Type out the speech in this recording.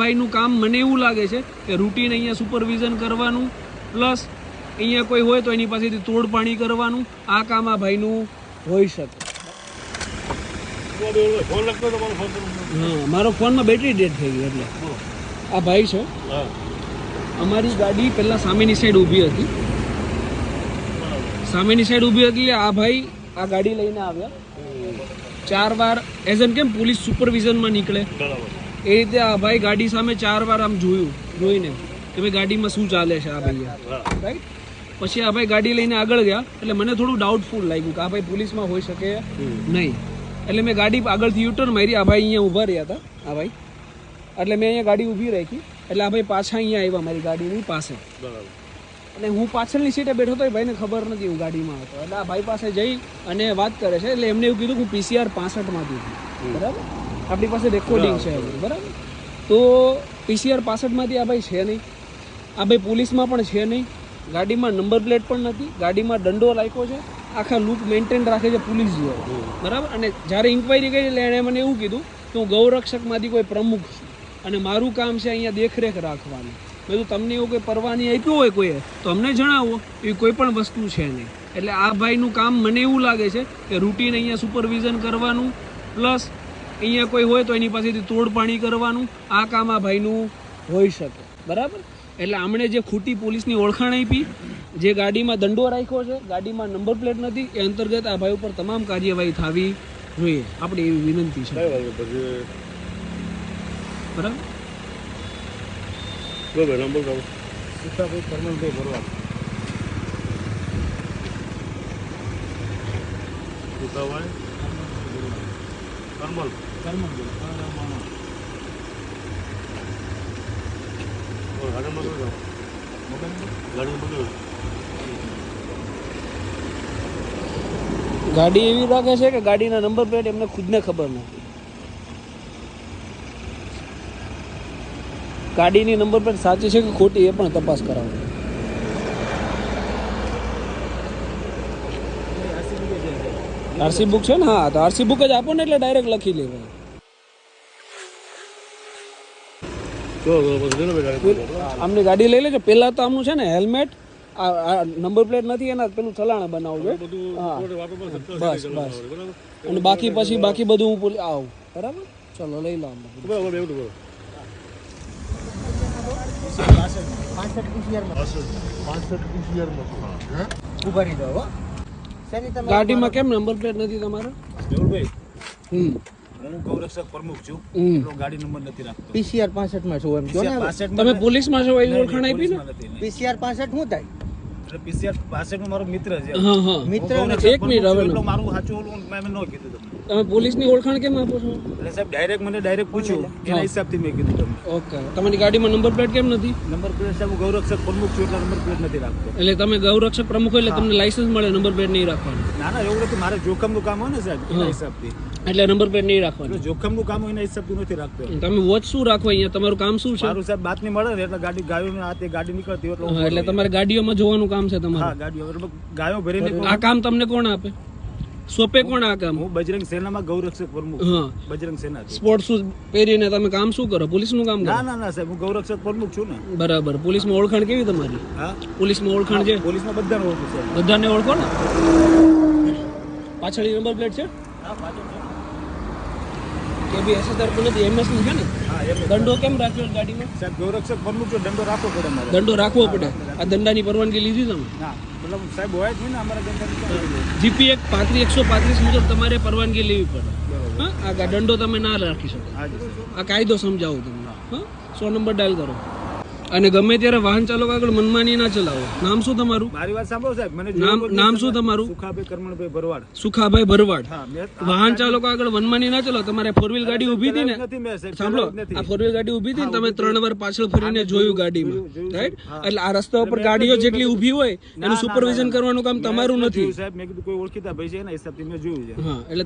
ભાઈનું કામ મને એવું લાગે છે કે રૂટીન અહીંયા સુપરવિઝન કરવાનું પ્લસ અહીંયા કોઈ હોય તો એની પાસેથી તોડ પાણી કરવાનું આ કામ આ ભાઈનું હોઈ શકે. હા, મારો ફોનમાં બેટરી ડેડ થઈ ગઈ એટલે આ ભાઈ છે. અમારી ગાડી પહેલાં સામેની સાઈડ ઊભી હતી. આ ભાઈ આ ગાડી લઈને આવ્યા 4 વાર એઝ એન કેમ પોલીસ સુપરવિઝનમાં નીકળે એ રીતે આ ભાઈ ગાડી સામે 4 વાર આમ જોઈને કે ભાઈ ગાડીમાં શું ચાલે છે આ ભાઈએ, રાઈટ. પછી આ ભાઈ ગાડી લઈને આગળ ગયા એટલે મને થોડું ડાઉટફુલ લાગ્યું કે આ ભાઈ પોલીસમાં હોઈ શકે નહીં. એટલે મેં ગાડી આગળથી યુટર્ન મારી. આ ભાઈ અહીંયા ઊભા રહ્યા હતા આ ભાઈ, એટલે મેં અહીંયા ગાડી ઊભી રાખી. એટલે આ ભાઈ પાછા અહીંયા આવ્યા મારી ગાડીની પાસે. અને હું પાછળની સીટે બેઠો હતો, એ ભાઈને ખબર નથી હું ગાડીમાં હતો. એટલે આ ભાઈ પાસે જઈ અને વાત કરે છે. એટલે એમને એવું કીધું કે હું PCR 65માંથી છું, બરાબર. આપણી પાસે રેકોર્ડિંગ છે, બરાબર. તો PCR 65માંથી આ ભાઈ છે નહીં. આ ભાઈ પોલીસમાં પણ છે નહીં. ગાડીમાં નંબર પ્લેટ પણ નથી. ગાડીમાં દંડો રાખ્યો છે. આખા લુક મેન્ટેન રાખે છે પોલીસ જેવો, બરાબર. અને જ્યારે ઇન્ક્વાયરી કરી એટલે એણે મને એવું કીધું કે હું ગૌરક્ષકમાંથી કોઈ પ્રમુખ છું અને મારું કામ છે અહીંયા દેખરેખ રાખવાની. મેં તો તમને એવું કોઈ પરવાની આપ્યું હોય કોઈએ તો અમને જણાવો. એવી કોઈ પણ વસ્તુ છે નહીં. એટલે આ ભાઈનું કામ મને એવું લાગે છે કે રૂટીન અહીંયા સુપરવિઝન કરવાનું પ્લસ અહીંયા કોઈ હોય તો એની પાસેથી તોડ પાણી કરવાનું આ કામ આ ભાઈનું હોઈ શકે, બરાબર. એટલે આમણે જે ખોટી પોલીસની ઓળખાણ આપી, જે ગાડીમાં દંડો રાખ્યો છે, ગાડીમાં નંબર પ્લેટ નથી, એ અંતર્ગત આ ભાઈ ઉપર તમામ કાર્યવાહી થવી જોઈએ. આપણી એવી વિનંતી છે, બરાબર. ગાડી એવી રાખે છે કે ગાડીના નંબર પ્લેટ એમને ખુદને ખબર નથી. ગાડીની નંબર પ્લેટ સાચી છે કે ખોટી એ પણ તપાસ કરાવો. આરસી બુક છે ને? હા, તો આરસી બુક જ આપો ને એટલે ડાયરેક્ટ લખી લેવાય. આમની ગાડી લઈ લેજો. પેલા તો આમનું છે ને હેલ્મેટ, આ નંબર પ્લેટ નથી એના પેલું ચલાણ બનાવજો. હા, બસ બસ. અને બાકી બધું હું આવું, બરાબર. ચલો લઈ લો. ગાડીમાં કેમ નંબર પ્લેટ નથી તમારે? હું ગૌરક્ષક પ્રમુખ છું, ગાડી નંબર નથી રાખતો. PCR 65 માં છો એમ કહો ને? તમે પોલીસમાં છો એવી ઓળખાણ આપી ને? PCR 65 શું થાય? એટલે PCR 65 નો મારો મિત્ર છે. હા હા, મિત્ર. એક મિનિટ હવે મારું સાચું ઓલું મેં ન કીધું તમને. તમે પોલીસની ઓળખાણ કેમ આપો છો? એટલે સાહેબ ડાયરેક્ટ પૂછ્યું એના હિસાબથી મેં કીધું તમને. ઓકે, તમારી ગાડીમાં નંબર પ્લેટ કેમ નથી? નંબર પ્લેટ સાહેબ હું ગૌરક્ષક પ્રમુખ છું એટલે નંબર પ્લેટ નથી રાખતો. એટલે તમે ગૌરક્ષક પ્રમુખ એટલે તમને લાયસન્સ મળે, નંબર પ્લેટ નહીં રાખવાનું? ના ના, એવું નથી. મારે જોખમનું કામ હોય ને સાહેબ, એના હિસાબથી. એટલે નંબર પ્લેટ નહીં રાખવાનું? એટલે જોખમનું કામ હોય એના હિસાબથી નથી રાખતો. તમે વોચ શું રાખો અહીંયા? તમારું કામ શું છે? મારું સાહેબ બાતમી મળે ને એટલે ગાડી ગાયોને હાથે ગાડી નીકળતી હોય એટલે તમારે ગાડીઓમાં જોવાનું કામ છે તમારું? હા, ગાડીઓ ગાયો ભરીને. આ કામ તમને કોણ આપે? સોપે કોણ આ કામ? હું બજરંગ સેનામાં ગૌરક્ષક પ્રમુખ. હા, બજરંગ સેના. સ્પોર્ટ શૂઝ પહેરીને તમે કામ શું કરો? પોલીસનું કામ કરો? ના ના ના સાહેબ, હું ગૌરક્ષક પ્રમુખ છું ને. બરાબર. પોલીસમાં ઓળખાણ કેવી તમારી? હા, પોલીસમાં ઓળખાણ છે? પોલીસમાં બધાને ઓળખું છે. બધાને ઓળખો ને? પાછળ નંબર પ્લેટ છે? હા, પાછળ છે. કે બી એસએસઆર પણ નથી, એમએસ ની છે ને? હા, એમ. દંડો કેમ રાખ્યો ગાડીમાં? સાહેબ ગૌરક્ષક પ્રમુખ છો, દંડો રાખવો પડે મારે. દંડો રાખવો પડે. આ દંડાની પરવાનગી લીધી તમે? હા, મતલબ સાહેબ હોય જ નહીં ને અમારા દંડા. જીપી એક 135 મુજબ તમારે પરવાનગી લેવી પડે. હા, આ દંડો તમે ના રાખી શકો. આ કાયદો સમજાવું તમને. હા, 100 નંબર ડાયલ કરો. અને ગમે ત્યારે વાહન ચાલકો આગળ મનમાની ના ચલાવો. નામ શું તમારું? મારી વાત સાંભળો સાહેબ. મને નામ શું તમારું? સુખાભાઈ કરમણભાઈ ભરવાડ. સુખાભાઈ ભરવાડ. હા, વાહન ચાલકો આગળ મનમાની ના ચલાવો. તમારે 4 વ્હીલ ગાડી ઊભી હતી ને? નથી મેં સાહેબ. સાંભળો, આ 4 વ્હીલ ગાડી ઊભી હતી ને, તમે 3 વાર પાછળ ફરીને જોયું ગાડીમાં, રાઈટ? એટલે આ રસ્તા ઉપર ગાડીઓ જેટલી ઊભી હોય એનું સુપરવિઝન કરવાનું કામ તમારું નથી. સાહેબ મેં કીધું કોઈ ઓળખીતા ભાઈ છે એના હિસાબથી મેં જોયું છે. હા, એટલે